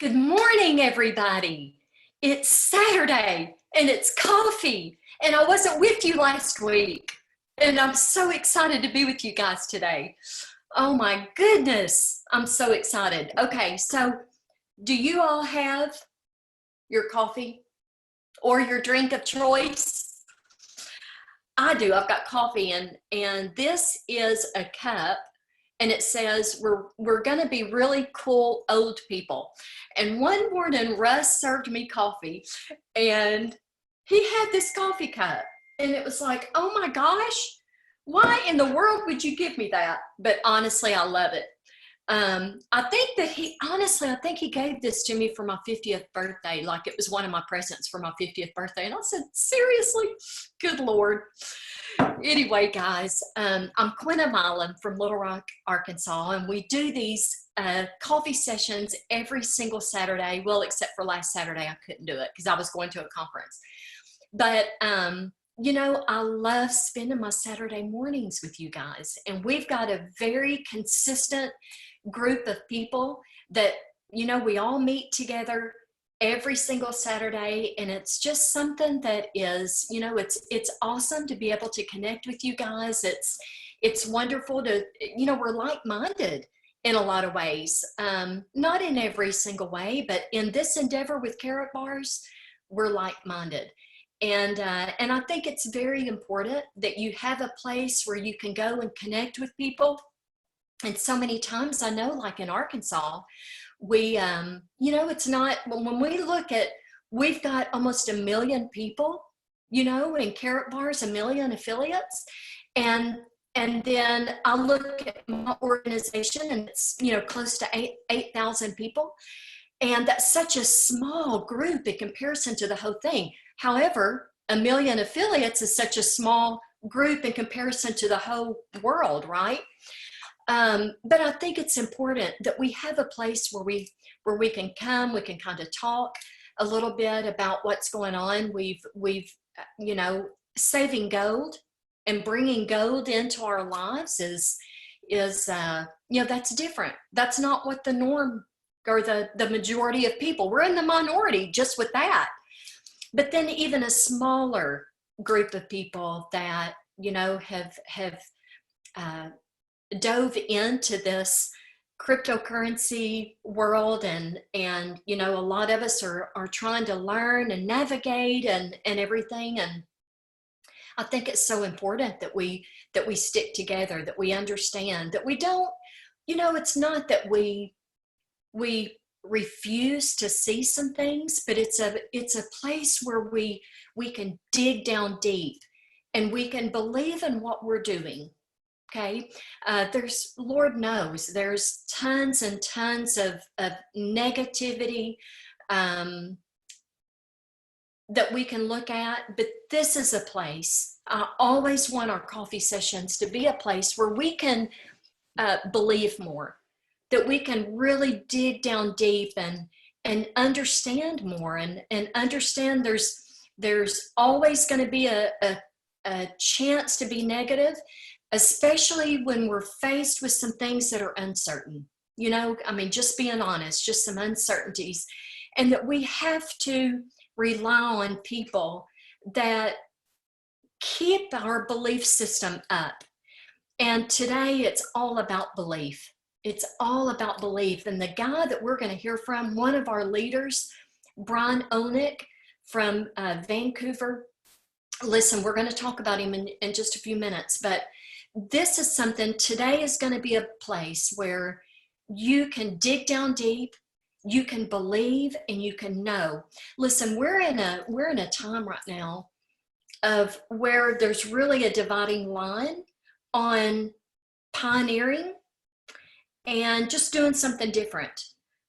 Good morning, everybody. It's Saturday and it's coffee, and I wasn't with you last week. And I'm so excited to be with you guys today. Oh my goodness, I'm so excited. Okay, so do you all have your coffee or your drink of choice? I do. I've got coffee, and this is a cup, and it says we're going to be really cool old people. And one morning Russ served me coffee, and he had this coffee cup, and it was like, oh my gosh, why in the world would you give me that? But honestly, I love it. I think that I think he gave this to me for my 50th birthday. Like it was one of my presents for my 50th birthday. And I said, seriously? Good Lord. Anyway, guys, I'm Quenna from Little Rock, Arkansas, and we do these coffee sessions every single Saturday. Well, except for last Saturday, I couldn't do it because I was going to a conference. But you know, I love spending my Saturday mornings with you guys, and we've got a very consistent group of people that, you know, we all meet together every single Saturday, and it's just something that is, you know, it's awesome to be able to connect with you guys. It's wonderful to, you know, we're like-minded in a lot of ways, not in every single way, but in this endeavor with Carrot Bars, we're like-minded. And I think it's very important that you have a place where you can go and connect with people. And so many times I know, like in Arkansas, we, you know, it's not, when we look at, we've got almost 1 million people, you know, in Carrot Bars, 1 million affiliates. And then I look at my organization and it's, you know, close to 8,000 people. And that's such a small group in comparison to the whole thing. However, 1 million affiliates is such a small group in comparison to the whole world, right? But I think it's important that we have a place where we can come, we can kind of talk a little bit about what's going on. We've you know, saving gold and bringing gold into our lives is you know, that's different. That's not what the norm or the majority of people. We're in the minority just with that. But then even a smaller group of people that, you know, have dove into this cryptocurrency world, and you know, a lot of us are trying to learn and navigate and everything. And I think it's so important that we stick together, that we understand, that we don't, you know, it's not that we refuse to see some things, but it's a place where we can dig down deep and we can believe in what we're doing. Okay, there's, Lord knows, there's tons and tons of negativity that we can look at, but this is a place. I always want our coffee sessions to be a place where we can believe more, that we can really dig down deep and understand more, and understand there's always going to be a chance to be negative, especially when we're faced with some things that are uncertain. You know, I mean, just being honest, just some uncertainties, and that we have to rely on people that keep our belief system up. And today it's all about belief. It's all about belief. And the guy that we're going to hear from, one of our leaders, Olynick from Vancouver. Listen, we're going to talk about him in just a few minutes, but this is something, today is going to be a place where you can dig down deep, you can believe, and you can know. Listen, we're in a time right now of where there's really a dividing line on pioneering and just doing something different,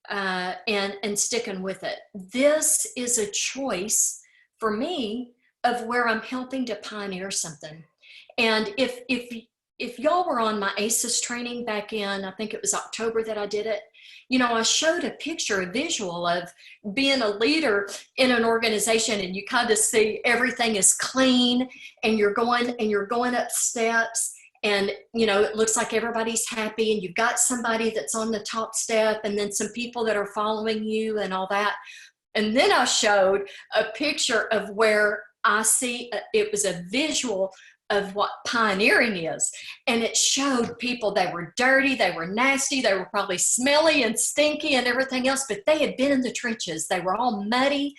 and sticking with it. This is a choice for me of where I'm helping to pioneer something. And if y'all were on my ACES training back in, I think it was October that I did it, you know, I showed a picture, a visual of being a leader in an organization, and you kind of see everything is clean, and you're going up steps, And, you know, it looks like everybody's happy, and you've got somebody that's on the top step, and then some people that are following you and all that. And then I showed a picture of where I see, it was a visual of what pioneering is. And it showed people, they were dirty, they were nasty, they were probably smelly and stinky and everything else, but they had been in the trenches. They were all muddy.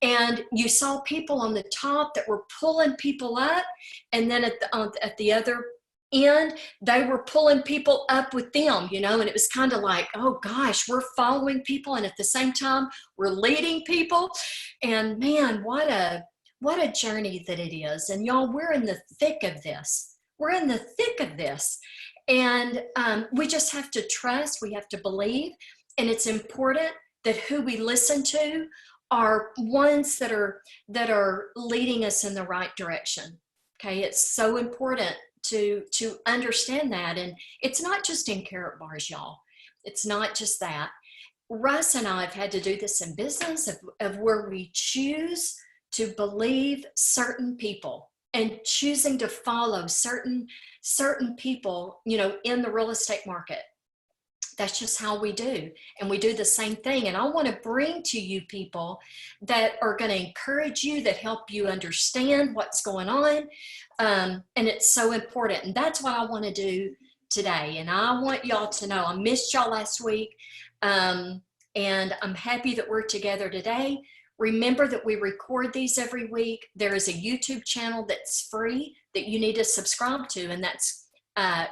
And you saw people on the top that were pulling people up. And then at the other end, they were pulling people up with them, you know, and it was kind of like, oh gosh, we're following people, and at the same time we're leading people. And man, what a journey that it is. And y'all, we're in the thick of this. We're in the thick of this. And we just have to trust, we have to believe, and it's important that who we listen to are ones that are leading us in the right direction. Okay, it's so important to understand that. And it's not just in Carrot Bars, y'all. It's not just that. Russ and I have had to do this in business of where we choose to believe certain people and choosing to follow certain people, you know, in the real estate market. That's just how we do. And we do the same thing. And I want to bring to you people that are going to encourage you, that help you understand what's going on. And it's so important. And that's what I want to do today. And I want y'all to know, I missed y'all last week. And I'm happy that we're together today. Remember that we record these every week. There is a YouTube channel that's free that you need to subscribe to, and that's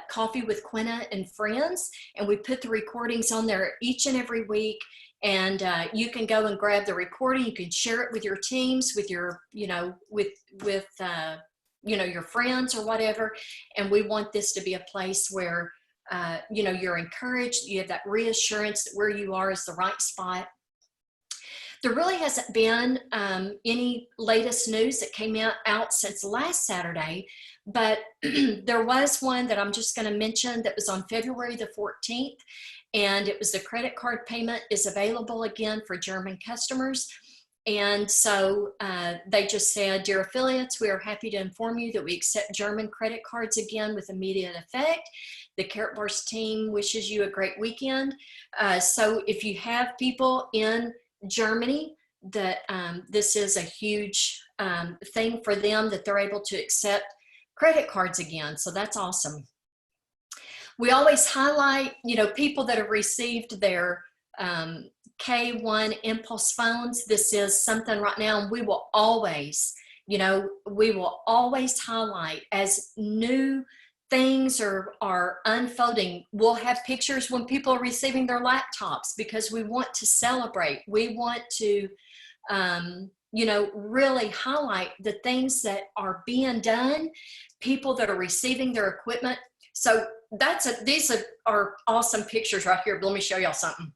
Coffee with Quenna and Friends. And we put the recordings on there each and every week. And you can go and grab the recording. You can share it with your teams, with your, you know, with you know, your friends or whatever. And we want this to be a place where, you know, you're encouraged. You have that reassurance that where you are is the right spot. There really hasn't been any latest news that came out since last Saturday, but there was one that I'm just going to mention that was on February the 14th, and it was the credit card payment is available again for German customers. And so they just said, dear affiliates, we are happy to inform you that we accept German credit cards again with immediate effect. The Carrot Bars team wishes you a great weekend. So if you have people in Germany, that this is a huge thing for them, that they're able to accept credit cards again. So that's awesome. We always highlight, you know, people that have received their K1 Impulse phones. This is something right now, and we will always, you know, we will always highlight as new things are unfolding. We'll have pictures when people are receiving their laptops, because we want to celebrate. We want to, you know, really highlight the things that are being done, people that are receiving their equipment. So these are awesome pictures right here. But let me show y'all something.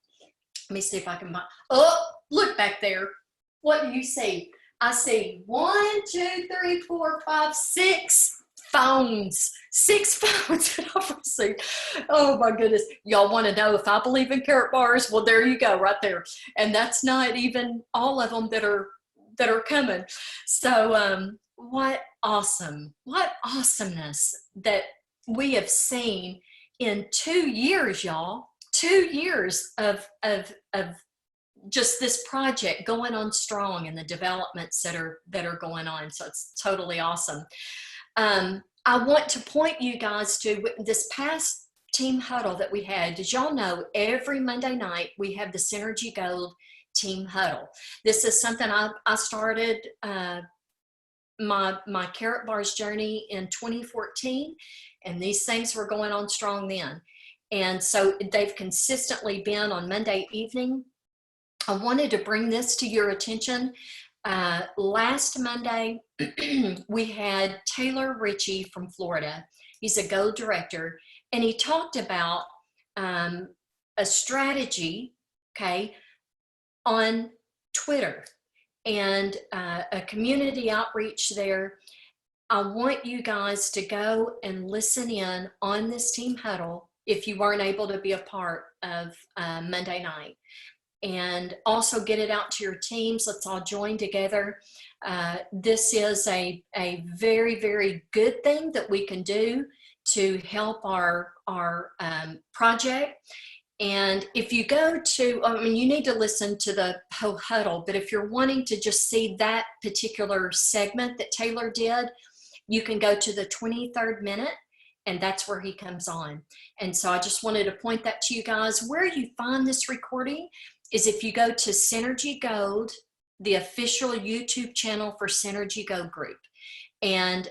Let me see if I can, oh, look back there. What do you see? I see 1, 2, 3, 4, 5, 6 phones. 6 phones that I've received. Oh my goodness. Y'all want to know if I believe in Carrot Bars? Well, there you go, right there. And that's not even all of them that are coming. So what awesomeness that we have seen in 2 years, y'all. 2 years of just this project going on strong, and the developments that are going on. So it's totally awesome. I want to point you guys to this past team huddle that we had. Did y'all know every Monday night we have the Synergy Gold team huddle? This is something I started my Carrot Bars journey in 2014, and these things were going on strong then. And so they've consistently been on Monday evening. I wanted to bring this to your attention. Last Monday, we had Taylor Ritchie from Florida. He's a Gold Director, and he talked about a strategy, okay, on Twitter and a community outreach there. I want you guys to go and listen in on this team huddle if you weren't able to be a part of Monday night. And also get it out to your teams. Let's all join together. This is a very, very good thing that we can do to help our project. And if you go to, I mean, you need to listen to the whole huddle, but if you're wanting to just see that particular segment that Taylor did, you can go to the 23rd minute, and that's where he comes on. And so I just wanted to point that to you guys. Where you find this recording is if you go to Synergy Gold, the official YouTube channel for Synergy Go Group. And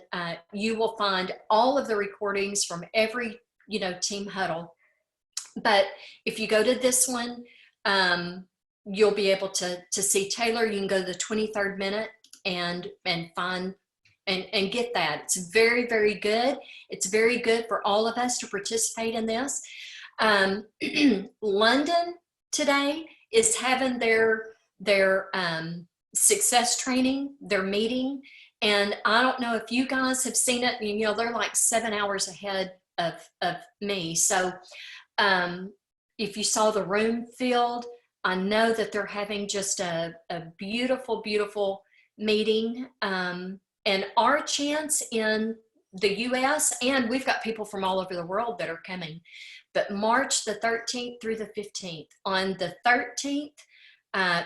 you will find all of the recordings from every, team huddle. But if you go to this one, you'll be able to see Taylor. You can go to the 23rd minute and find and get that. It's very, very good. It's very good for all of us to participate in this. London today is having their success training, their meeting. And I don't know if you guys have seen it. They're like 7 hours ahead of me. So if you saw the room filled, I know that they're having just a beautiful, beautiful meeting. And our chance in the US, and we've got people from all over the world that are coming, but March the 13th through the 15th. On the 13th,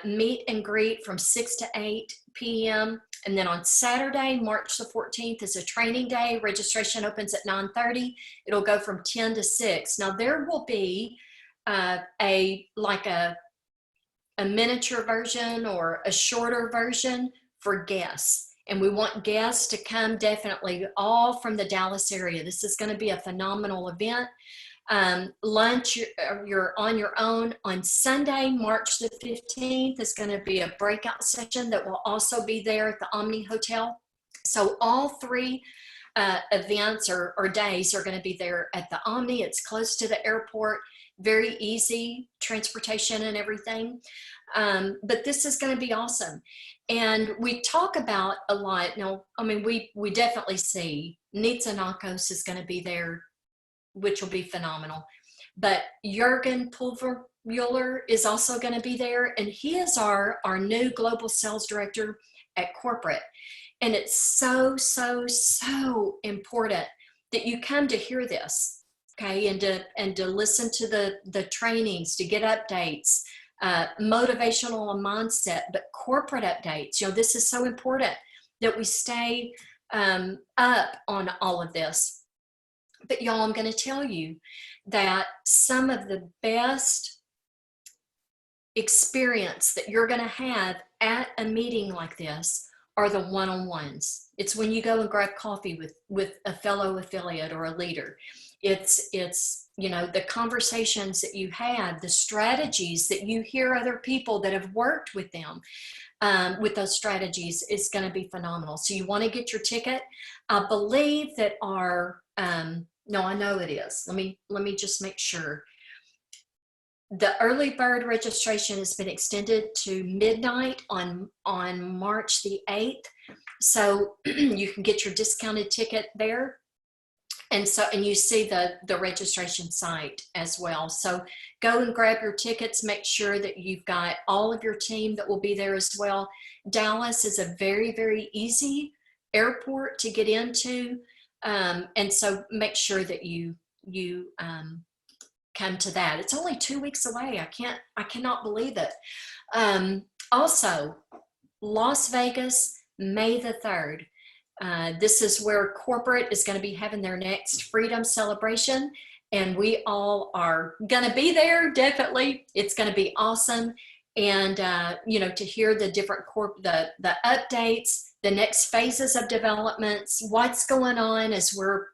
meet and greet from 6 to 8 p.m. And then on Saturday, March the 14th is a training day. Registration opens at 9:30. It'll go from 10 to 6. Now there will be a miniature version or a shorter version for guests. And we want guests to come definitely all from the Dallas area. This is going to be a phenomenal event. Lunch, you're on your own. On Sunday, March the 15th is going to be a breakout session that will also be there at the Omni Hotel. So all three events or days are going to be there at the Omni. It's close to the airport, very easy transportation and everything. But this is going to be awesome. And we talk about a lot. Now, I mean, we definitely see Nitsa Nakos is going to be there, which will be phenomenal. But Jürgen Pulvermuller is also going to be there. And he is our new global sales director at corporate. And it's so, so, so important that you come to hear this, okay? And to listen to the trainings, to get updates, motivational and mindset, but corporate updates. This is so important that we stay up on all of this. But y'all, I'm going to tell you that some of the best experience that you're going to have at a meeting like this are the one-on-ones. It's when you go and grab coffee with a fellow affiliate or a leader. It's the conversations that you had, the strategies that you hear other people that have worked with them with those strategies is going to be phenomenal. So you want to get your ticket. I believe that no, I know it is. Let me just make sure. The early bird registration has been extended to midnight on March the 8th. So you can get your discounted ticket there. And you see the registration site as well. So go and grab your tickets. Make sure that you've got all of your team that will be there as well. Dallas is a very, very easy airport to get into. And so make sure that you come to that. It's only 2 weeks away. I cannot believe it. Also, Las Vegas, May the 3rd. This is where corporate is going to be having their next freedom celebration, and we all are going to be there. Definitely, it's going to be awesome. And to hear the different the updates, the next phases of developments, what's going on as we're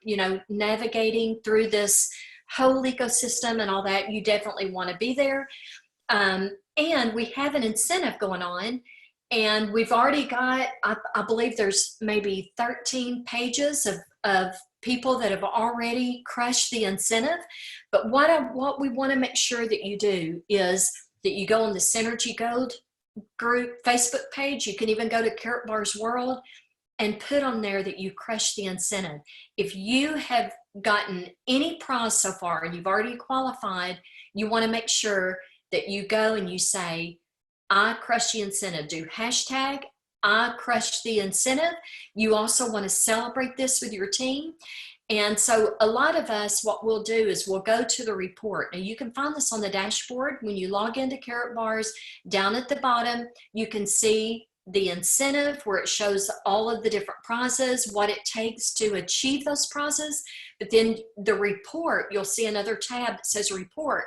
navigating through this whole ecosystem and all that, you definitely want to be there. And we have an incentive going on. And we've already got, I believe there's maybe 13 pages of people that have already crushed the incentive. But what we want to make sure that you do is that you go on the Synergy Gold group Facebook page. You can even go to Carrot Bar's World and put on there that you crushed the incentive. If you have gotten any prize so far and you've already qualified, you want to make sure that you go and you say, I crushed the incentive. Do hashtag I crushed the incentive. You also want to celebrate this with your team. And so a lot of us, what we'll do is we'll go to the report. And you can find this on the dashboard. When you log into Carrot Bars, down at the bottom, you can see the incentive where it shows all of the different prizes, what it takes to achieve those prizes. But then the report, you'll see another tab that says report.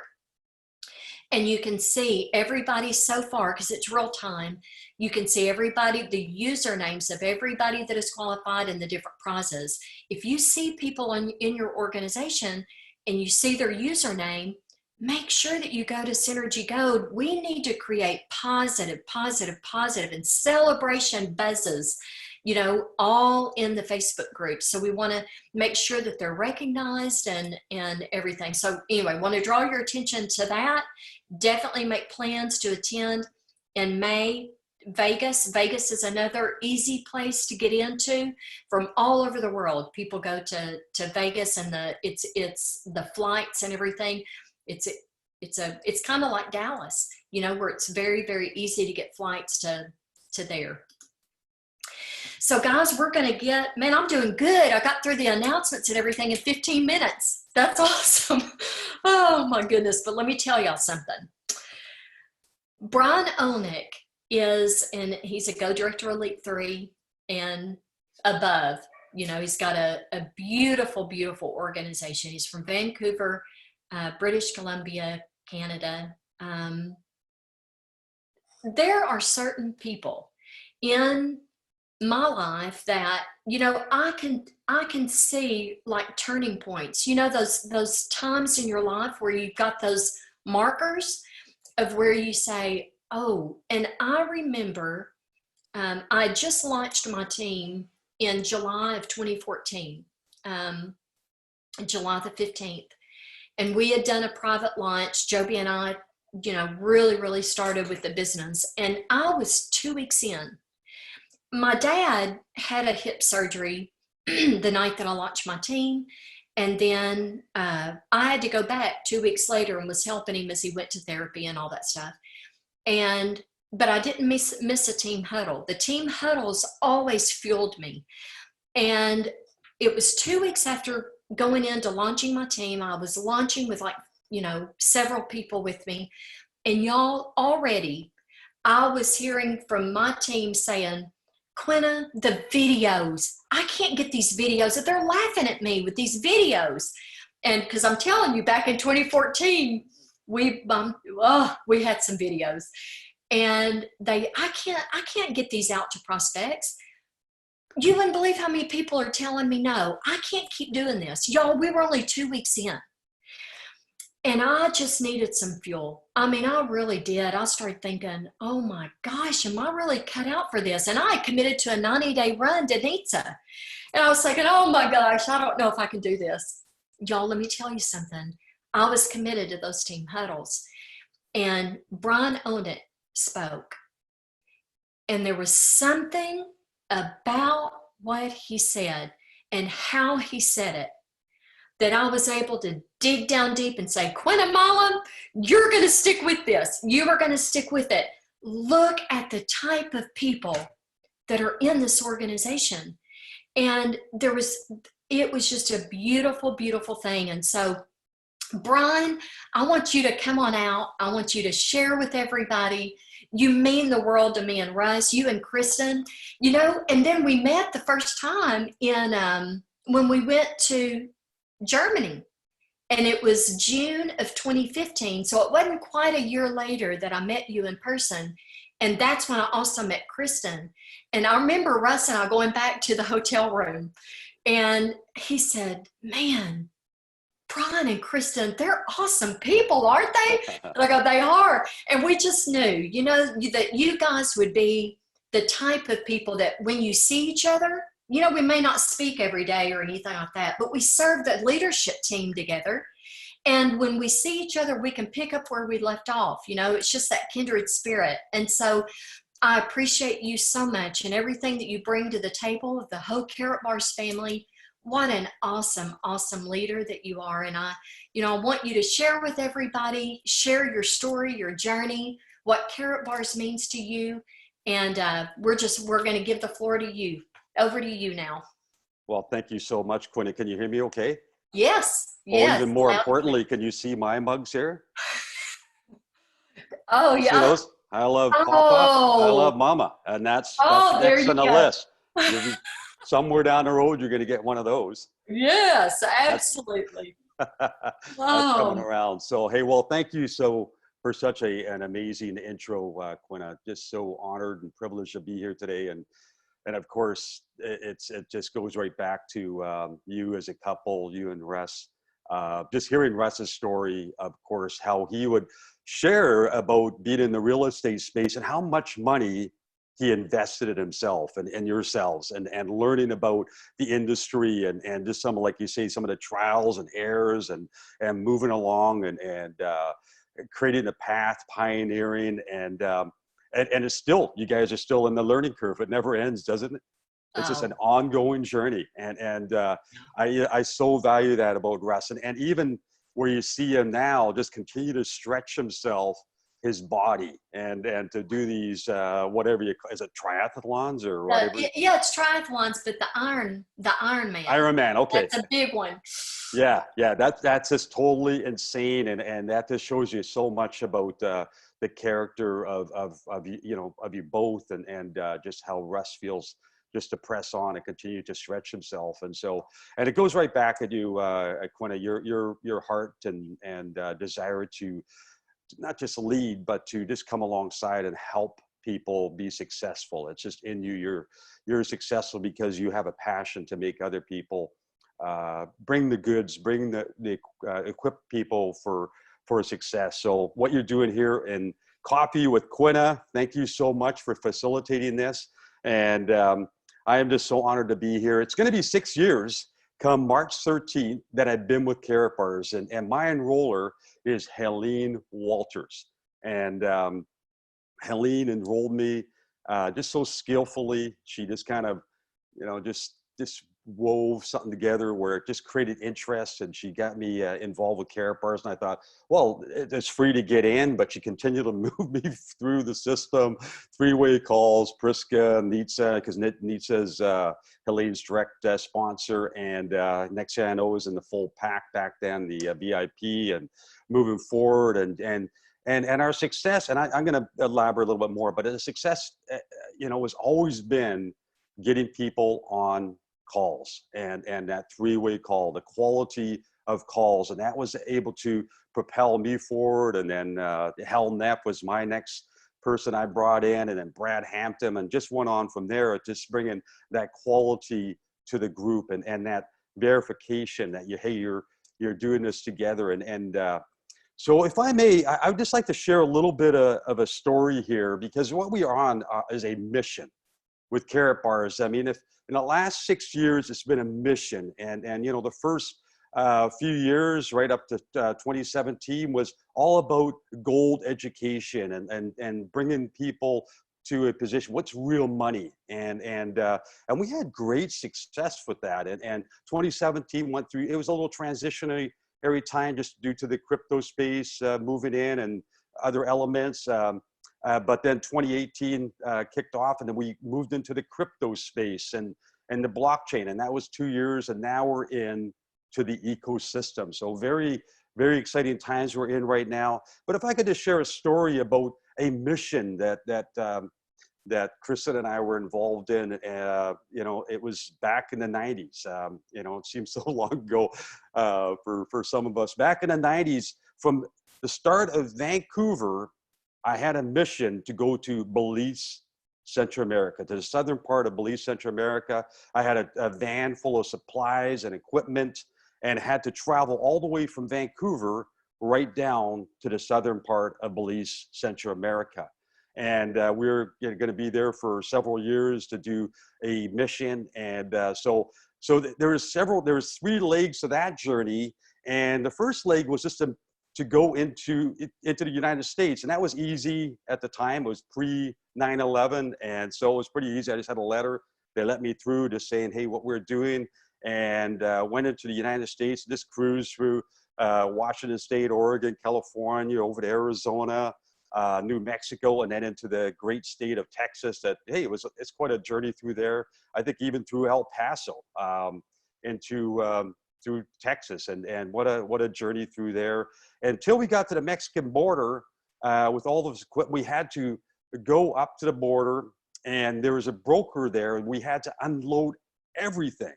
And you can see everybody so far, because it's real time, you can see everybody, the usernames of everybody that is qualified and the different prizes. If you see people in your organization and you see their username, make sure that you go to Synergy Gold. We need to create positive, positive, positive, and celebration buzzes, you know, all in the Facebook group. So we want to make sure that they're recognized and everything. So anyway, want to draw your attention to that. Definitely make plans to attend in May. Vegas is another easy place to get into from all over the world. People go to Vegas, and it's the flights and everything. It's kind of like Dallas, you know, where it's very, very easy to get flights to there. So guys, we're going to get, man, I'm doing good. I got through the announcements and everything in 15 minutes. That's awesome. Oh my goodness. But let me tell y'all something. Brian Olynick he's a Go Director Elite 3 and above. You know, he's got a beautiful, beautiful organization. He's from Vancouver, British Columbia, Canada. There are certain people in my life that, you know, I can see like turning points, you know, those times in your life where you've got those markers of where you say, oh. And I remember I just launched my team in July of 2014, July the 15th, and we had done a private launch. Joby and I, you know, really started with the business, and I was 2 weeks in. My dad had a hip surgery the night that I launched my team. And then I had to go back 2 weeks later and was helping him as he went to therapy and all that stuff. But I didn't miss a team huddle. The team huddles always fueled me. And it was 2 weeks after going into launching my team. I was launching with, like, you know, several people with me. And y'all, already I was hearing from my team saying, Quenna, the videos, I can't get these videos. They're laughing at me with these videos. And because I'm telling you, back in 2014, we had some videos, and I can't get these out to prospects. You wouldn't believe how many people are telling me, no, I can't keep doing this. Y'all, we were only 2 weeks in. And I just needed some fuel. I mean, I really did. I started thinking, oh my gosh, am I really cut out for this? And I had committed to a 90-day run to NITSA. And I was thinking, oh my gosh, I don't know if I can do this. Y'all, let me tell you something. I was committed to those team huddles. And Brian Olynick spoke. And there was something about what he said and how he said it that I was able to dig down deep and say, Quenna Mullen, you're going to stick with this. You are going to stick with it. Look at the type of people that are in this organization. And it was just a beautiful, beautiful thing. And so, Brian, I want you to come on out. I want you to share with everybody. You mean the world to me and Russ, you and Kristen, you know. And then we met the first time when we went to Germany, and it was June of 2015. So it wasn't quite a year later that I met you in person. And that's when I also met Kristen. And I remember Russ and I going back to the hotel room, and he said, man, Brian and Kristen, they're awesome people, aren't they? And I go, they are. And we just knew, you know, that you guys would be the type of people that when you see each other, you know, we may not speak every day or anything like that, but we serve the leadership team together. And when we see each other, we can pick up where we left off. You know, it's just that kindred spirit. And so I appreciate you so much and everything that you bring to the table of the whole Carrot Bars family. What an awesome, awesome leader that you are. And I want you to share with everybody, share your story, your journey, what Carrot Bars means to you. And we're going to give the floor to you. Over to you now. Well, thank you so much, Quenna. Can you hear me okay? Yes, Oh, even yes, more loud and clear. importantly, can you see my mugs here? Oh, You see yeah. those? I love Papa, I Oh, love Mama, and that's oh, there next you on the go. list. You'll be somewhere down the road, you're going to get one of those. Yes, That's absolutely. that's coming Um, around. So, hey, well, thank you so for such an amazing intro, Quenna. Just so honored and privileged to be here today, and of course, it just goes right back to you as a couple, you and Russ. Just hearing Russ's story, of course, how he would share about being in the real estate space and how much money he invested in himself and yourselves and learning about the industry and just some, like you say, some of the trials and errors and moving along and creating a path, pioneering and it's still, you guys are still in the learning curve. It never ends, doesn't it? It's just an oh, ongoing journey. I so value that about Russ. And even where you see him now, just continue to stretch himself, his body, and to do these, whatever you call, is it triathlons or whatever? yeah, it's triathlons, but the Iron Man, Iron Man. Okay. that's a big one. Yeah. That's just totally insane. And that just shows you so much about, the character of of you both and just how Russ feels just to press on and continue to stretch himself. And so, and it goes right back at you, Quenna, your heart and desire to not just lead, but to just come alongside and help people be successful. It's just in you. You're successful because you have a passion to make other people bring the goods, bring the equip people for success. So what you're doing here in Coffee with Quenna, thank you so much for facilitating this. And I am just so honored to be here. It's going to be 6 years come March 13th that I've been with Karatbars, and my enroller is Helene Walters. And Helene enrolled me just so skillfully. She just kind of, just wove something together where it just created interest, and she got me involved with Karatbars. And I thought, well, it's free to get in, but she continued to move me through the system, three-way calls, Priska, Nitsa, because Nitsa's Helene's direct sponsor, and next thing I know, was in the full pack back then, the VIP, and moving forward, and our success. And I'm going to elaborate a little bit more, but the success, has always been getting people on calls and that three-way call, the quality of calls, and that was able to propel me forward. And then Hal Neff was my next person I brought in, and then Brad Hampton, and just went on from there, just bringing that quality to the group and that verification that you're doing this together. So if I may, I would just like to share a little bit of a story here, because what we are on is a mission with Karatbars. I mean, if in the last 6 years, it's been a mission, and the first few years, right up to 2017, was all about gold education and bringing people to a position. What's real money? And we had great success with that. And 2017 went through. It was a little transitionary every time, just due to the crypto space moving in and other elements. But then 2018 kicked off, and then we moved into the crypto space and the blockchain, and that was 2 years, and now we're in to the ecosystem. So very, very exciting times we're in right now. But if I could just share a story about a mission that Kristen and I were involved in, it was back in the 90s. It seems so long ago for some of us. Back in the 90s, from the start of Vancouver, I had a mission to go to Belize, Central America, to the southern part of Belize, Central America. I had a van full of supplies and equipment, and had to travel all the way from Vancouver right down to the southern part of Belize, Central America. And we were going to be there for several years to do a mission. And so there was 3 legs to that journey. And the first leg was just to go into the United States. And that was easy at the time. It was pre 9/11. And so it was pretty easy. I just had a letter. They let me through, just saying, hey, what we're doing. And went into the United States, just cruised through Washington State, Oregon, California, over to Arizona, New Mexico, and then into the great state of Texas. That, hey, it's quite a journey through there. I think even through El Paso, into through Texas, and what a journey through there until we got to the Mexican border. With all those equipment, we had to go up to the border, and there was a broker there, and we had to unload everything.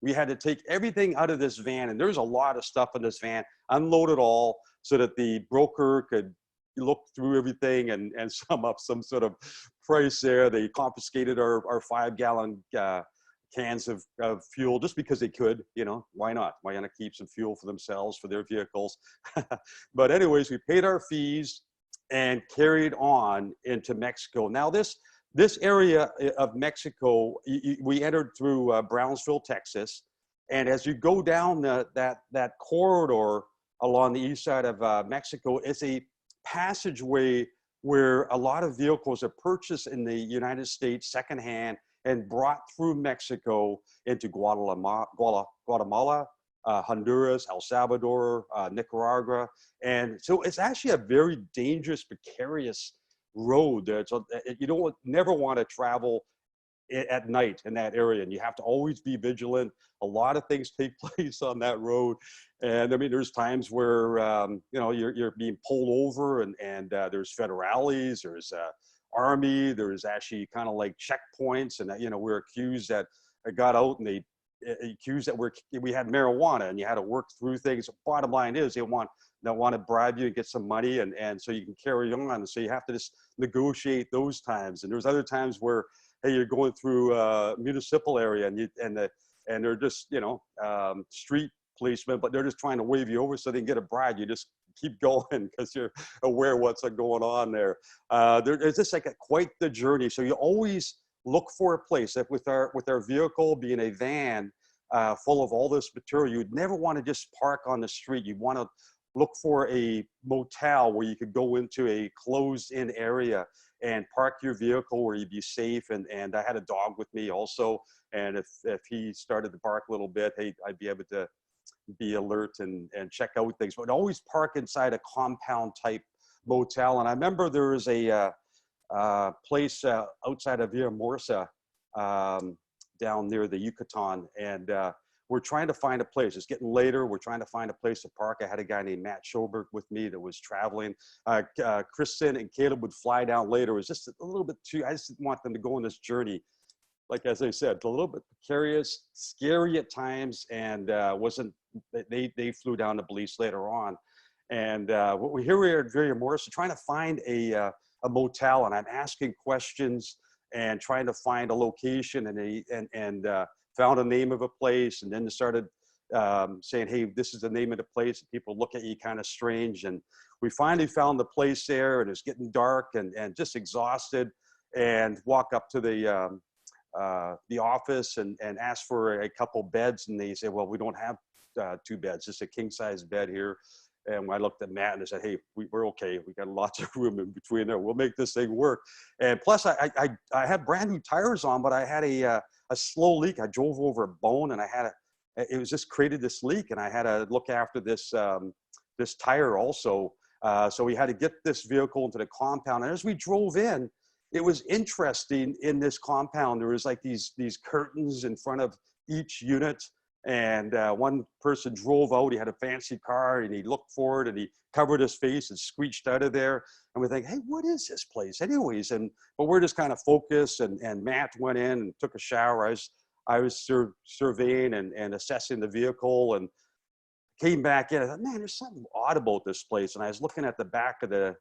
We had to take everything out of this van, and there's a lot of stuff in this van, unload it all so that the broker could look through everything and sum up some sort of price there. They confiscated our 5-gallon cans of fuel just because they could, you know, why not? Why not keep some fuel for themselves, for their vehicles? But anyways, we paid our fees and carried on into Mexico. Now this area of Mexico, we entered through Brownsville, Texas. And as you go down that corridor along the east side of Mexico, it's a passageway where a lot of vehicles are purchased in the United States secondhand and brought through Mexico into Guatemala, Honduras, El Salvador, Nicaragua. And so it's actually a very dangerous, precarious road. You don't never want to travel at night in that area, and you have to always be vigilant. A lot of things take place on that road, and I mean, there's times where you know, you're being pulled over, and there's federales, there's army, there's actually kind of like checkpoints, and you know, we're accused that I got out, and they accused that we had marijuana, and you had to work through things. Bottom line is they want to bribe you and get some money, and so you can carry on. So you have to just negotiate those times. And there's other times where, hey, you're going through a municipal area, and they're just, you know, street policemen, but they're just trying to wave you over so they can get a bribe. You just keep going because you're aware what's going on there. It's just like quite the journey. So you always look for a place. That with our vehicle being a van full of all this material, you'd never want to just park on the street. You'd want to look for a motel where you could go into a closed-in area and park your vehicle where you'd be safe. And I had a dog with me also, and if he started to bark a little bit, hey, I'd be able to be alert and check out things. But always park inside a compound type motel. And I remember there was a place outside of Villahermosa, down near the Yucatan, and we're trying to find a place. It's getting later. We're trying to find a place to park. I had a guy named Matt Schobert with me that was traveling. Kristen and Caleb would fly down later. It was just a little bit too, I just didn't want them to go on this journey. Like, as I said, a little bit precarious, scary at times, and they flew down to Belize later on. And here we are at Villahermosa trying to find a motel, and I'm asking questions and trying to find a location, and found a name of a place, and then started saying, hey, this is the name of the place. And people look at you kind of strange. And we finally found the place there, and it's getting dark and just exhausted, and walk up to the office and ask for a couple beds. And they say, well, we don't have 2 beds, just a king size bed here. And I looked at Matt and I said, hey, we're okay. We got lots of room in between there. We'll make this thing work. And plus I had brand new tires on, but I had a slow leak. I drove over a bone, and it was just created this leak, and I had to look after this tire also. So we had to get this vehicle into the compound. And as we drove in, it was interesting in this compound. There was like these curtains in front of each unit. And one person drove out. He had a fancy car, and he looked for it, and he covered his face and screeched out of there. And we think, hey, what is this place anyways? But we're just kind of focused, and Matt went in and took a shower. I was surveying and assessing the vehicle, and came back in. I thought, man, there's something odd about this place. And I was looking at the back of the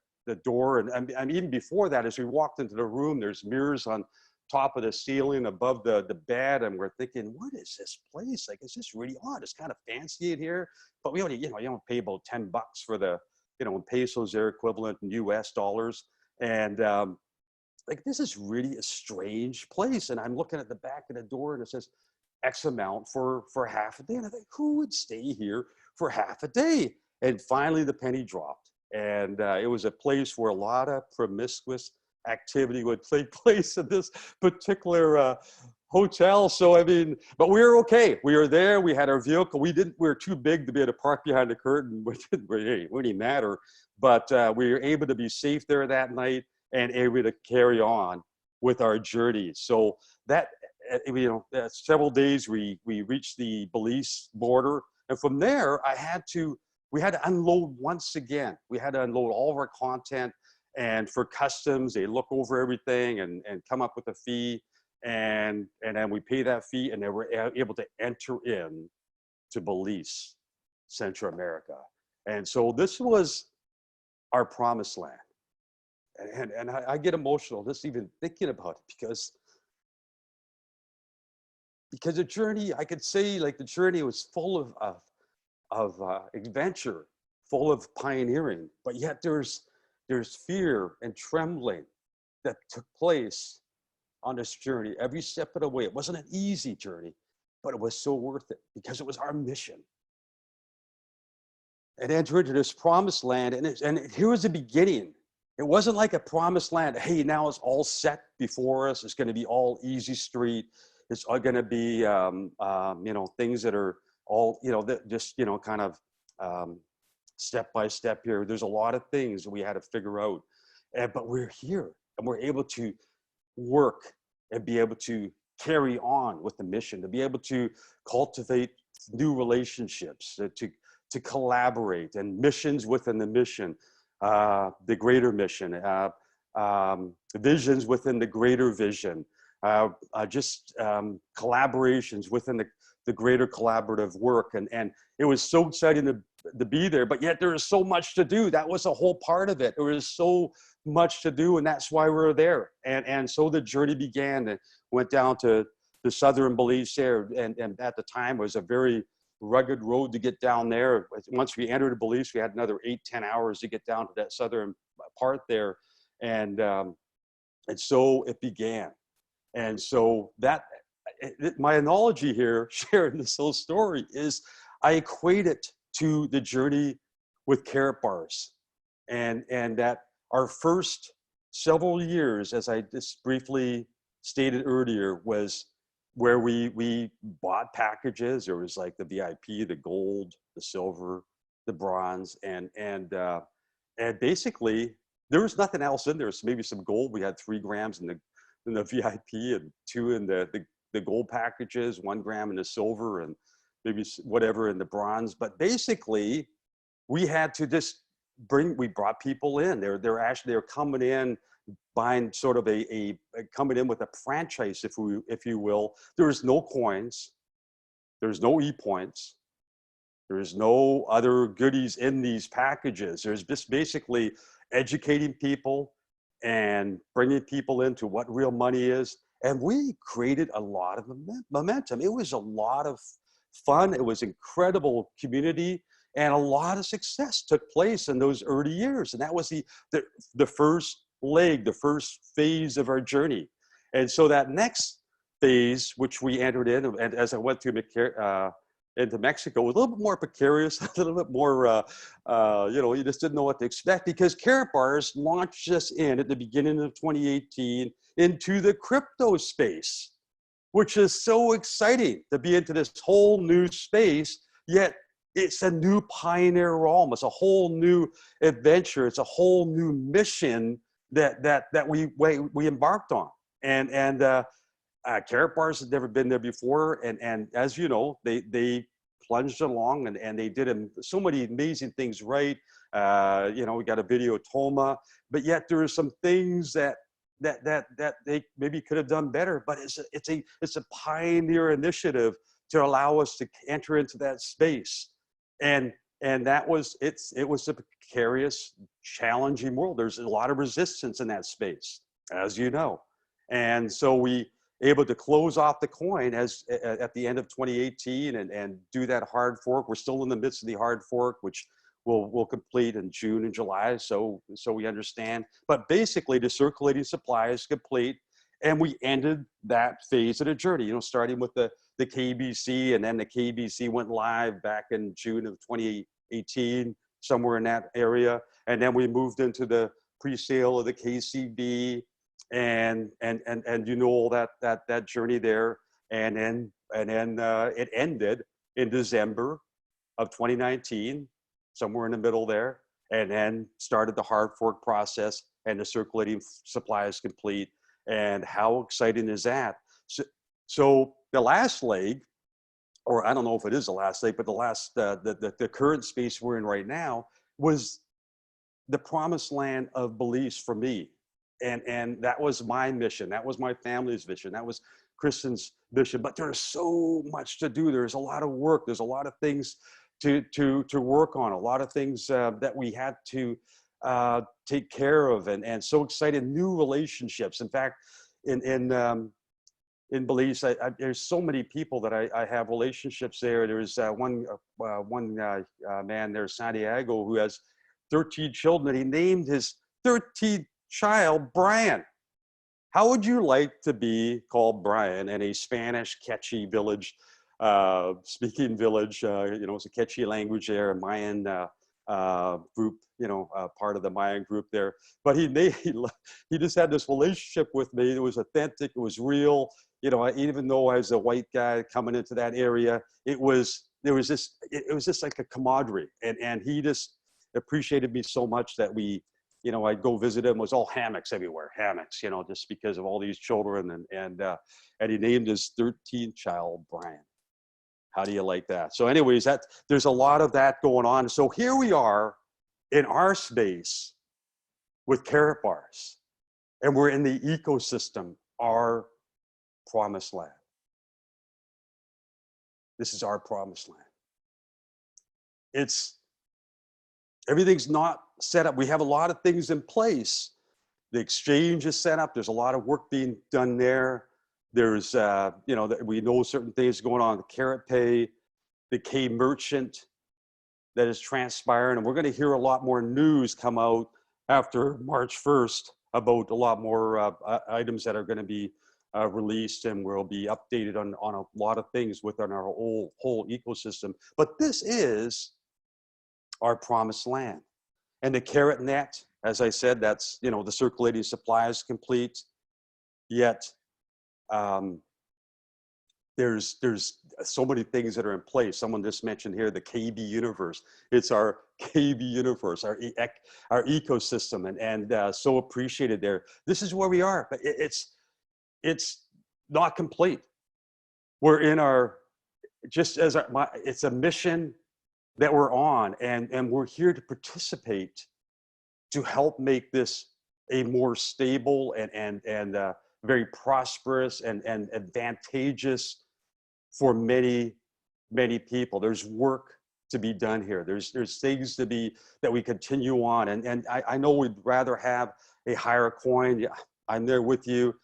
door, and even before that, as we walked into the room, there's mirrors on top of the ceiling above the bed, and we're thinking, what is this place? Like, it's just really odd. It's kind of fancy in here, but we only, you don't pay about $10 for the, in pesos, they're equivalent in US dollars. And like, this is really a strange place. And I'm looking at the back of the door, and it says X amount for half a day. And I think, who would stay here for half a day? And finally the penny dropped. And it was a place where a lot of promiscuous activity would take place in this particular hotel. So, I mean, but we were okay. We were there. We had our vehicle. We were too big to be able to park behind the curtain, which it wouldn't matter. But we were able to be safe there that night and able to carry on with our journey. So that, several days we reached the Belize border. And from there, we had to unload once again. We had to unload all of our content. And for customs, they look over everything and come up with a fee. And then we pay that fee, and then we're able to enter in to Belize, Central America. And so this was our promised land. And I get emotional just even thinking about it, because the journey, I could say, like, the journey was full of adventure, full of pioneering, but yet there's fear and trembling that took place on this journey every step of the way. It wasn't an easy journey, but it was so worth it because it was our mission. And enter into this promised land, and here was the beginning. It wasn't like a promised land. Hey, now it's all set before us. It's going to be all easy street. It's all going to be, things that are all, just, kind of step by step here. There's a lot of things we had to figure out, but we're here and we're able to work and be able to carry on with the mission, to be able to cultivate new relationships, to collaborate, and missions within the mission, the greater mission, visions within the greater vision, collaborations within the greater collaborative work. And it was so exciting to be there, but yet there is so much to do. That was a whole part of it. There was so much to do, and that's why we were there. And so the journey began and went down to the southern Belize there. And at the time, it was a very rugged road to get down there. Once we entered Belize, we had another 8-10 hours to get down to that southern part there. And so it began. And so my analogy here, sharing this whole story, is I equate it to the journey with Carrot Bars. And that our first several years, as I just briefly stated earlier, was where we bought packages. There was like the VIP, the gold, the silver, the bronze, and basically there was nothing else in there. So maybe some gold. We had 3 grams in the VIP and 2 in the gold packages, 1 gram in the silver, and maybe whatever in the bronze. But basically, we had to just we brought people in. They're coming in, buying sort of coming in with a franchise, if you will. There's no coins, there's no e-points, there's no other goodies in these packages. There's just basically educating people and bringing people into what real money is. And we created a lot of momentum. It was a lot of fun. It was incredible community, and a lot of success took place in those early years. And that was the first leg, the first phase of our journey. And so that next phase, which we entered in, and as I went through into Mexico, was a little bit more precarious, a little bit more, you just didn't know what to expect, because Carrot Bars launched us in at the beginning of 2018 into the crypto space, which is so exciting to be into this whole new space, yet it's a new pioneer realm. It's a whole new adventure. It's a whole new mission that we embarked on. And Carrot Bars had never been there before. And as you know, they plunged along and they did so many amazing things right. We got a video Toma, but yet there are some things that they maybe could have done better. But it's a pioneer initiative to allow us to enter into that space. And it was a precarious, challenging world. There's a lot of resistance in that space, as you know. And so we able to close off the coin at the end of 2018 and do that hard fork. We're still in the midst of the hard fork, which we'll complete in June and July. So we understand. But basically, the circulating supply is complete, and we ended that phase of the journey. Starting with the KBC, and then the KBC went live back in June of 2018, somewhere in that area. And then we moved into the pre-sale of the KCB, and you know all that journey there, and then it ended in December of 2019, somewhere in the middle there, and then started the hard fork process, and the circulating supply is complete. And how exciting is that? So the last leg, or I don't know if it is the last leg, but the current space we're in right now was the promised land of beliefs for me. And that was my mission. That was my family's vision. That was Kristen's vision. But there's so much to do. There's a lot of work. There's a lot of things to work on. A lot of things that we had to take care of. And so excited. New relationships. In fact, in Belize, there's so many people that I have relationships there. There's one man there, Santiago, who has 13 children. He named his 13th child Brian. How would you like to be called Brian in a Spanish catchy village, speaking village? It's a catchy language there, a Mayan group, part of the Mayan group there. But he just had this relationship with me. It was authentic. It was real. Even though I was a white guy coming into that area, it was just like a camaraderie, and he just appreciated me so much that I'd go visit him. It was all hammocks everywhere, just because of all these children, and he named his 13th child Brian. How do you like that? So anyways, there's a lot of that going on. So here we are in our space with carrot bars, and we're in the ecosystem, our promised land. This is our promised land. Everything's not set up. We have a lot of things in place. The exchange is set up. There's a lot of work being done there. There's, we know certain things going on. The carrot pay, the K merchant that is transpiring. And we're going to hear a lot more news come out after March 1st about a lot more items that are going to be released, and we'll be updated on a lot of things within our whole ecosystem. But this is our promised land. And the carrot net, as I said, that's, the circulating supply is complete, yet there's so many things that are in place. Someone just mentioned here the KB universe. It's our KB universe, our ecosystem, and so appreciated there. This is where we are, but it's not complete. We're in it's a mission that we're on, and we're here to participate to help make this a more stable and very prosperous and advantageous for many, many people. There's work to be done here. There's things that we continue on, and I know we'd rather have a higher coin. I'm there with you.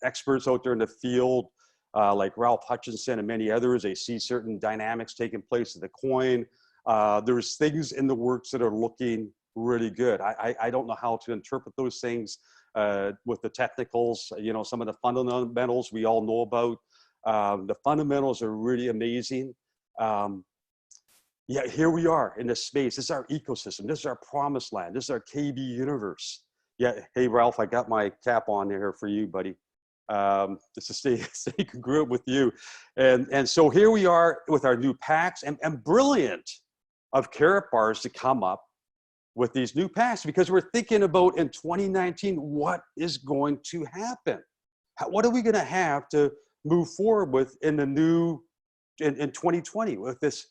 Experts out there in the field, like Ralph Hutchinson and many others, they see certain dynamics taking place in the coin. There's things in the works that are looking really good. I don't know how to interpret those things with the technicals. Some of the fundamentals we all know about. The fundamentals are really amazing. Here we are in this space. This is our ecosystem. This is our promised land. This is our KB universe. Yeah. Hey, Ralph, I got my cap on there for you, buddy. Just to stay congruent with you. And so here we are with our new packs, and brilliant of carrot bars to come up with these new packs, because we're thinking about in 2019, what is going to happen? What are we going to have to move forward with in 2020 with this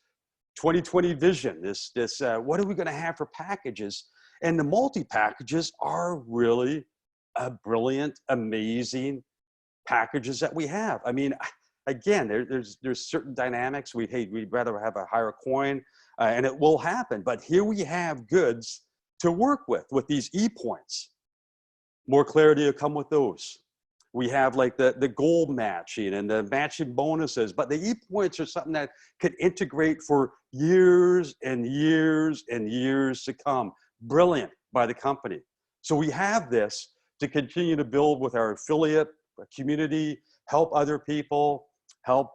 2020 vision? What are we going to have for packages? And the multi-packages are really brilliant, amazing packages that we have. I mean, again, there's certain dynamics. We'd rather have a higher coin, and it will happen. But here we have goods to work with these e-points. More clarity will come with those. We have like the gold matching and the matching bonuses, but the e-points are something that could integrate for years and years and years to come. Brilliant by the company. So we have this to continue to build with our affiliate community, help other people, help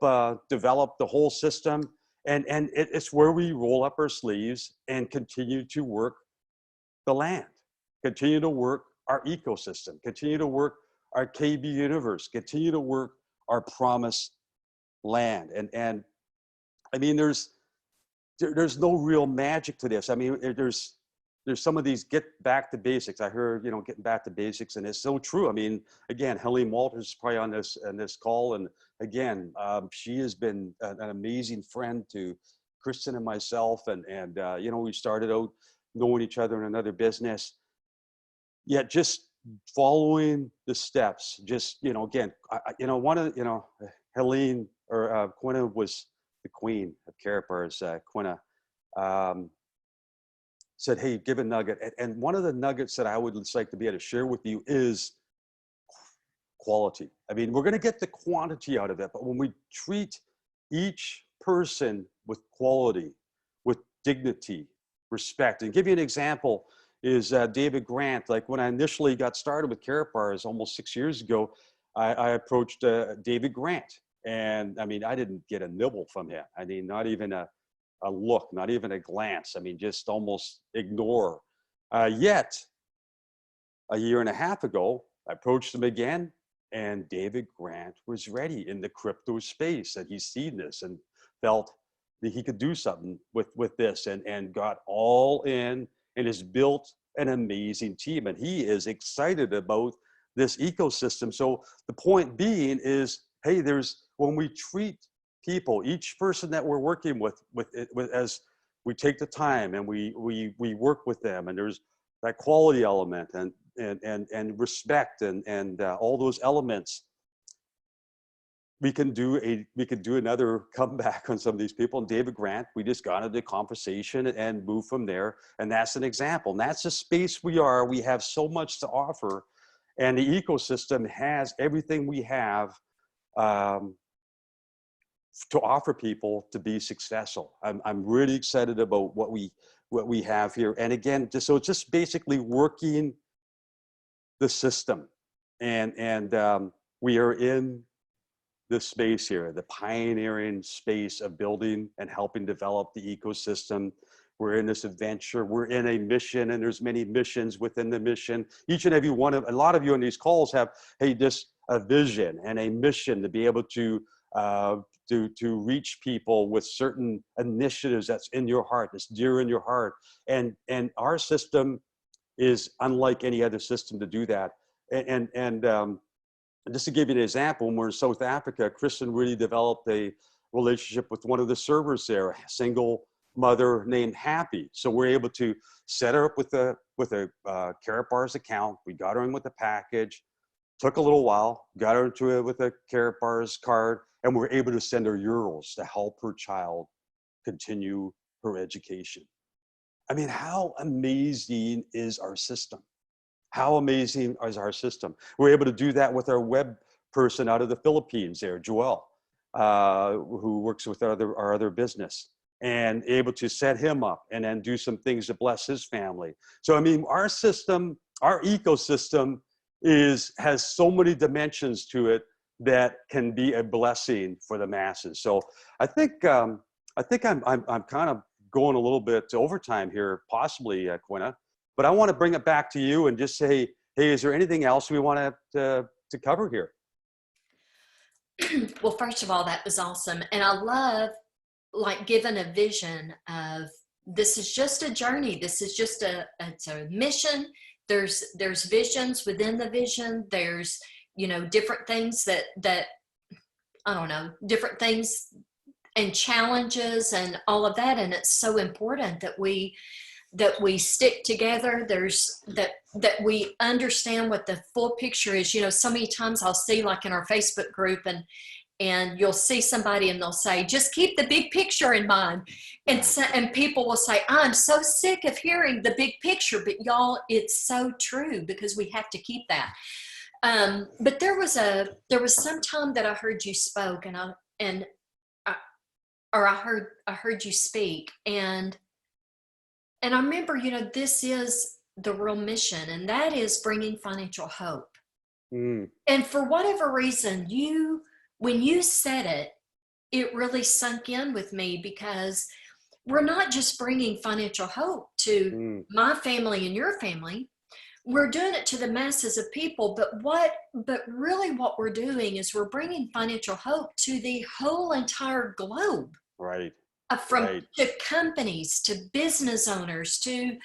develop the whole system. And it's where we roll up our sleeves and continue to work the land, continue to work our ecosystem, continue to work our KB universe, continue to work our promised land. And I mean, there's no real magic to this. I mean, there's some of these get back to basics. I heard, you know, getting back to basics, and it's so true. I mean, again, Helene Walters is probably on this call, and again, she has been an amazing friend to Kristen and myself, and you know, we started out knowing each other in another business. Yet just following the steps, just, you know, again, you know, one of, you know, Helene or Quenna was the queen of Carapars, Quenna. Said, hey, give a nugget. And one of the nuggets that I would just like to be able to share with you is quality. I mean, we're going to get the quantity out of it, but when we treat each person with quality, with dignity, respect, and give you an example is David Grant. Like when I initially got started with Carapars almost 6 years ago, I approached David Grant. And I mean, I didn't get a nibble from him. I mean, not even a look, not even a glance. I mean, just almost ignore. Yet, a year and a half ago, I approached him again, and David Grant was ready in the crypto space, and he's seen this and felt that he could do something with this, and got all in and has built an amazing team. And he is excited about this ecosystem. So the point being is, hey, when we treat people, each person that we're working with as we take the time and we work with them, and there's that quality element and respect and all those elements, we can do another comeback on some of these people. And David Grant, we just got into the conversation and move from there. And that's an example. And that's the space we are. We have so much to offer, and the ecosystem has everything we have to offer people to be successful. I'm really excited about what we have here. And again, so it's just basically working the system, and we are in this space here, the pioneering space of building and helping develop the ecosystem. We're in this adventure. We're in a mission, and there's many missions within the mission. Each and every one of, a lot of you on these calls have, hey, just a vision and a mission to be able to reach people with certain initiatives that's in your heart, that's dear in your heart. And our system is unlike any other system to do that. And just to give you an example, when we're in South Africa, Kristen really developed a relationship with one of the servers there, a single mother named Happy. So we're able to set her up with a Carapars account. We got her in with a package. Took a little while, got her into it with a Carapars card, and we were able to send her euros to help her child continue her education. I mean, how amazing is our system? How amazing is our system? We're able to do that with our web person out of the Philippines there, Joel, who works with our other business, and able to set him up and then do some things to bless his family. So, I mean, our system, our ecosystem has so many dimensions to it that can be a blessing for the masses. So I think I'm kind of going a little bit to overtime here, possibly, Quenna. But I want to bring it back to you and just say, hey, is there anything else we want to cover here? Well, first of all, that was awesome. And I love, like, given a vision of, this is just a journey. This is just it's a mission. There's visions within the vision. There's, you know, different things that I don't know, different things and challenges and all of that. And it's so important that we stick together. That we understand what the full picture is. You know, so many times I'll see, like in our Facebook group, and you'll see somebody and they'll say, just keep the big picture in mind. And people will say, I'm so sick of hearing the big picture, but y'all, it's so true, because we have to keep that. But there was some time that I heard you spoke, I heard you speak, and I remember, you know, this is the real mission, and that is bringing financial hope. And for whatever reason, when you said it really sunk in with me, because we're not just bringing financial hope to my family and your family. we're doing it to the masses of people, but really what we're doing is we're bringing financial hope to the whole entire globe. Right. From Right. to companies, to business owners, to,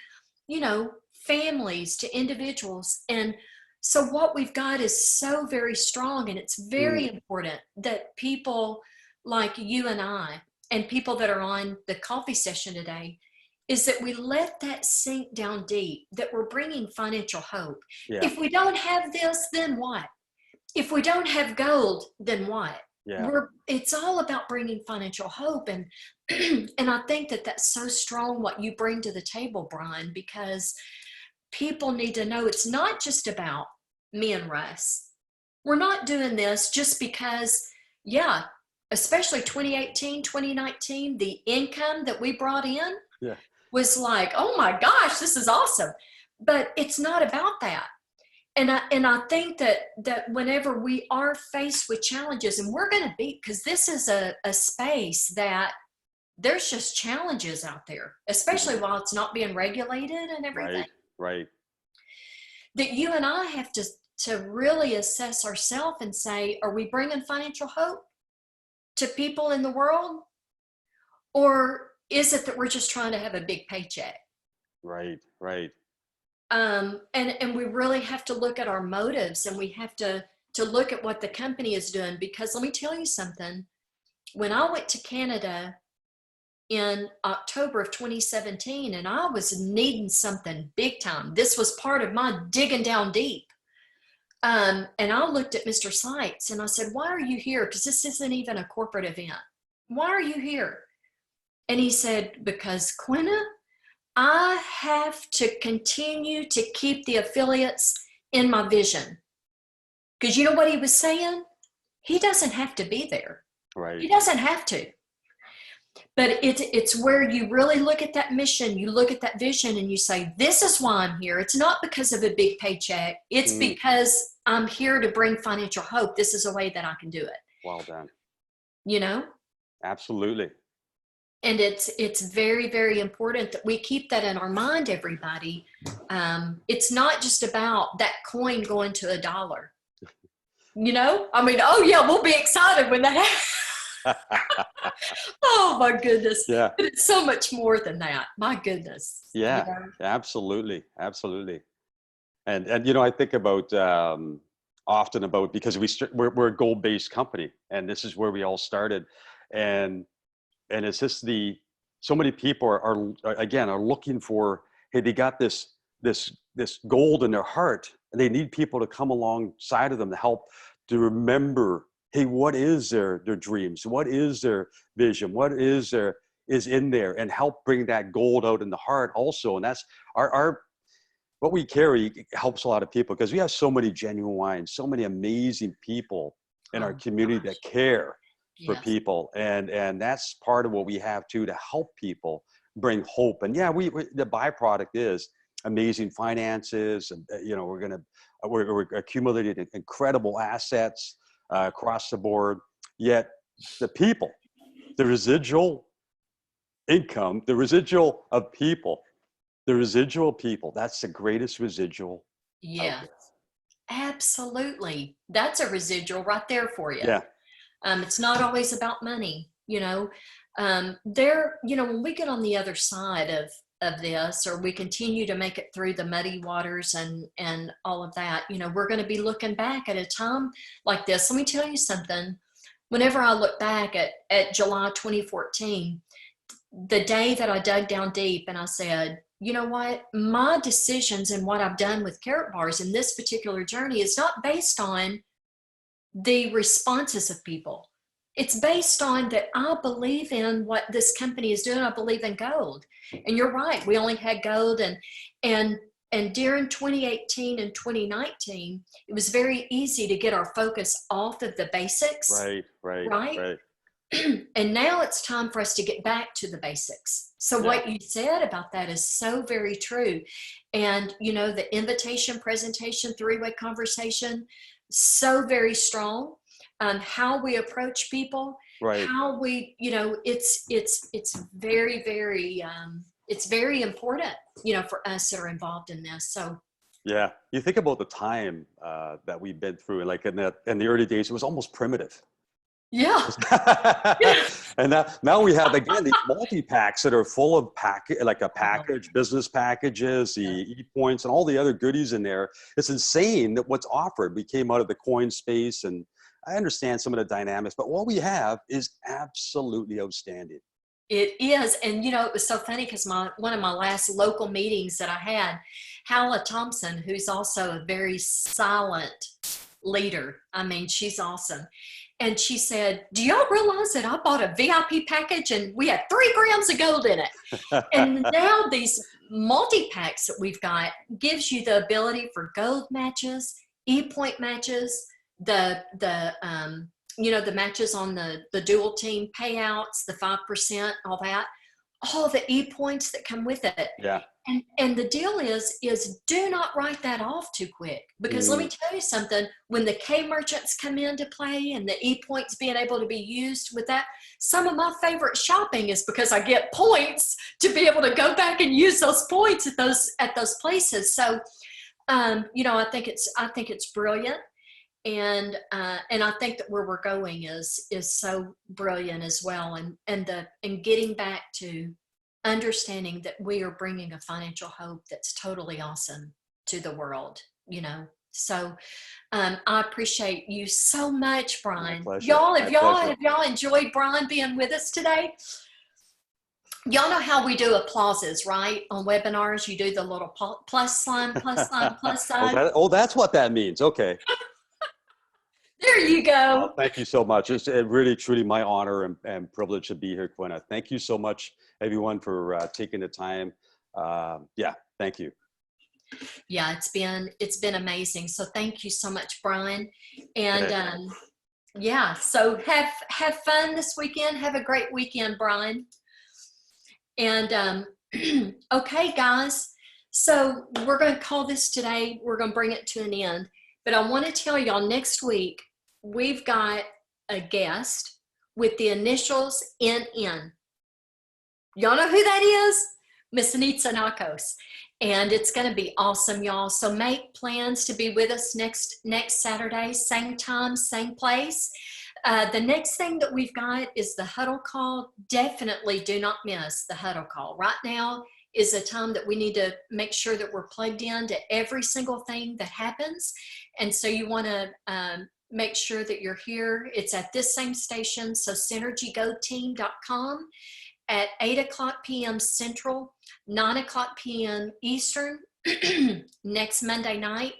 families, to individuals. And so what we've got is so very strong, and it's very important that people like you and I, and people that are on the coffee session today, is that we let that sink down deep, that we're bringing financial hope. Yeah. If we don't have this, then what? If we don't have gold, then what? Yeah. It's all about bringing financial hope. And and I think that that's so strong what you bring to the table, Brian, because people need to know it's not just about me and Russ. We're not doing this just because, yeah, especially 2018, 2019, the income that we brought in was like, oh my gosh, this is awesome. But it's not about that. And I think that whenever we are faced with challenges, and we're going to be, because this is a space that there's just challenges out there, especially while it's not being regulated and everything. Right. That you and I have to really assess ourselves and say, are we bringing financial hope to people in the world? Or is it that we're just trying to have a big paycheck? Right. And we really have to look at our motives, and we have to look at what the company is doing. Because let me tell you something, when I went to Canada in October of 2017, and I was needing something big time, this was part of my digging down deep. And I looked at Mr. Seitz and I said, why are you here? Because this isn't even a corporate event. Why are you here? And he said, because Quenna, I have to continue to keep the affiliates in my vision. Because you know what he was saying? He doesn't have to be there. Right. He doesn't have to. But it's where you really look at that mission, you look at that vision, and you say, this is why I'm here. It's not because of a big paycheck. It's because I'm here to bring financial hope. This is a way that I can do it. Well done. Absolutely. And it's very, very important that we keep that in our mind, everybody. It's not just about that coin going to $1. I mean, oh yeah, we'll be excited when that happens. Oh my goodness. Yeah. But it's so much more than that. My goodness. Yeah, absolutely. And I think about often about, because we're a goal-based company, and this is where we all started, and it's just so many people are looking for, hey, they got this gold in their heart, and they need people to come alongside of them to help to remember, hey, what is their dreams? What is their vision? What is in there, and help bring that gold out in the heart also. And that's our what we carry helps a lot of people, because we have so many genuine, so many amazing people in our community that care for people. And that's part of what we have too, to help people bring hope. And we the byproduct is amazing finances, and we're accumulating incredible assets across the board. Yet the people, the residual income, the residual people, that's the greatest residual. Yeah, absolutely. That's a residual right there for you. Yeah. It's not always about money, when we get on the other side of this, or we continue to make it through the muddy waters and all of that, we're going to be looking back at a time like this. Let me tell you something. Whenever I look back at July 2014, the day that I dug down deep and I said, you know what, my decisions and what I've done with Carrot Bars in this particular journey is not based on the responses of people. It's based on that I believe in what this company is doing. I believe in gold. And you're right, we only had gold, and during 2018 and 2019, it was very easy to get our focus off of the basics. Right. And now it's time for us to get back to the basics. So what you said about that is so very true. And, the invitation, presentation, three-way conversation, so very strong. How we approach people, how we, it's very, very, it's very important, for us that are involved in this. So Yeah, you think about the time that we've been through, like in the early days, it was almost primitive. Yeah. Yeah. And now we have again these multi-packs that are full of like a Oh, package, business packages, the e-points, and all the other goodies in there. It's insane that what's offered. We came out of the coin space, and I understand some of the dynamics, but what we have is absolutely outstanding. it is. And it was so funny because one of my last local meetings that I had, Halla Thompson, who's also a very silent leader. I mean, she's awesome. And she said, do y'all realize that I bought a VIP package and we had 3 grams of gold in it? And now these multi-packs that we've got gives you the ability for gold matches, e-point matches, the matches on the dual team payouts, the 5%, all the e-points that come with it. Yeah. And the deal is do not write that off too quick, because let me tell you something, when the K merchants come into play and the e-points being able to be used with that, some of my favorite shopping is because I get points to be able to go back and use those points at those places. So I think it's brilliant. And I think that where we're going is so brilliant as well, and getting back to understanding that we are bringing a financial hope that's totally awesome to the world. So I appreciate you so much, Brian. My pleasure. Y'all, My pleasure. have y'all enjoyed Brian being with us today? Y'all know how we do applauses, right? On webinars, you do the little plus sign, plus sign, plus sign. That's what that means. Okay. There you go. Oh, thank you so much. It's really, truly my honor and privilege to be here, Quenna. Thank you so much, everyone, for taking the time. Thank you. Yeah, it's been amazing. So thank you so much, Brian. And so have fun this weekend. Have a great weekend, Brian. And okay, guys. So we're going to call this today. We're going to bring it to an end. But I want to tell y'all, next week, we've got a guest with the initials NN. Y'all know who that is? Miss Anitza Nakos. And it's going to be awesome, y'all. So make plans to be with us next Saturday, same time, same place. The next thing that we've got is the huddle call. Definitely do not miss the huddle call. Right now is a time that we need to make sure that we're plugged in to every single thing that happens. And so you want to make sure that you're here. It's at this same station, so synergygoteam.com at 8:00 p.m. Central, 9:00 p.m. Eastern next Monday night.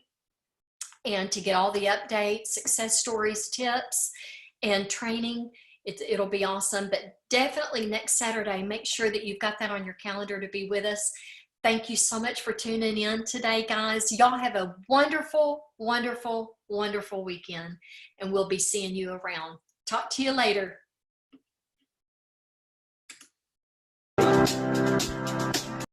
And to get all the updates, success stories, tips, and training, it'll be awesome. But definitely next Saturday, make sure that you've got that on your calendar to be with us. Thank you so much for tuning in today, guys. Y'all have a wonderful, wonderful, wonderful weekend, and we'll be seeing you around. Talk to you later.